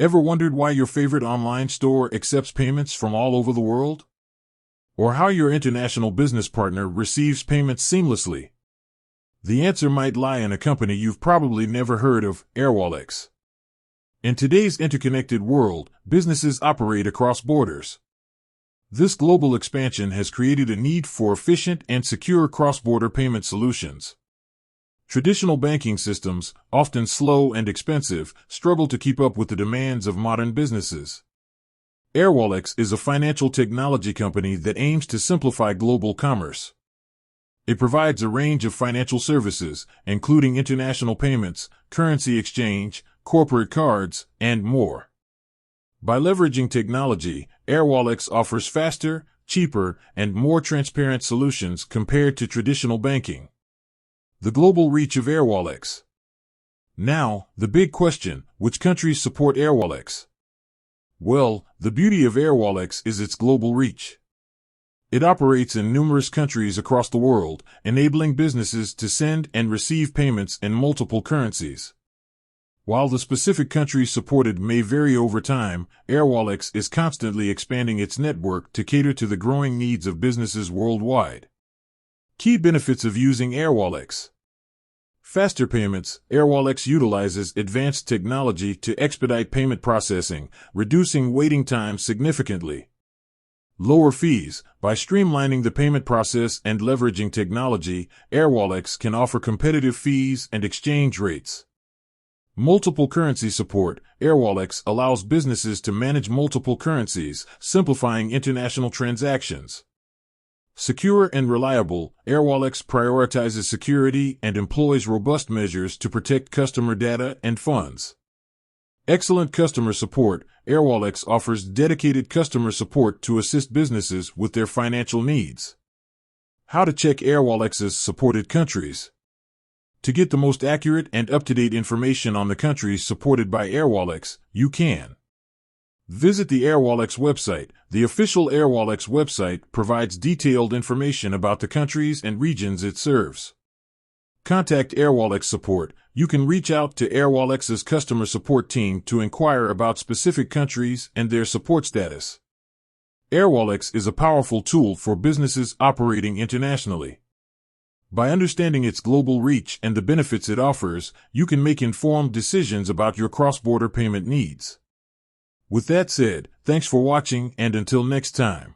Ever wondered why your favorite online store accepts payments from all over the world? Or how your international business partner receives payments seamlessly? The answer might lie in a company you've probably never heard of, Airwallex. In today's interconnected world, businesses operate across borders. This global expansion has created a need for efficient and secure cross-border payment solutions. Traditional banking systems, often slow and expensive, struggle to keep up with the demands of modern businesses. Airwallex is a financial technology company that aims to simplify global commerce. It provides a range of financial services, including international payments, currency exchange, corporate cards, and more. By leveraging technology, Airwallex offers faster, cheaper, and more transparent solutions compared to traditional banking. The global reach of Airwallex. Now, the big question: which countries support Airwallex? Well, the beauty of Airwallex is its global reach. It operates in numerous countries across the world, enabling businesses to send and receive payments in multiple currencies. While the specific countries supported may vary over time, Airwallex is constantly expanding its network to cater to the growing needs of businesses worldwide. Key benefits of using Airwallex. Faster payments. Airwallex utilizes advanced technology to expedite payment processing, reducing waiting times significantly. Lower fees. By streamlining the payment process and leveraging technology, Airwallex can offer competitive fees and exchange rates. Multiple currency support. Airwallex allows businesses to manage multiple currencies, simplifying international transactions. Secure and reliable. Airwallex prioritizes security and employs robust measures to protect customer data and funds. Excellent customer support. Airwallex offers dedicated customer support to assist businesses with their financial needs. How to check Airwallex's supported countries. To get the most accurate and up-to-date information on the countries supported by Airwallex, you can visit the Airwallex website. The official Airwallex website provides detailed information about the countries and regions it serves. Contact Airwallex support. You can reach out to Airwallex's customer support team to inquire about specific countries and their support status. Airwallex is a powerful tool for businesses operating internationally. By understanding its global reach and the benefits it offers, you can make informed decisions about your cross-border payment needs. With that said, thanks for watching, and until next time.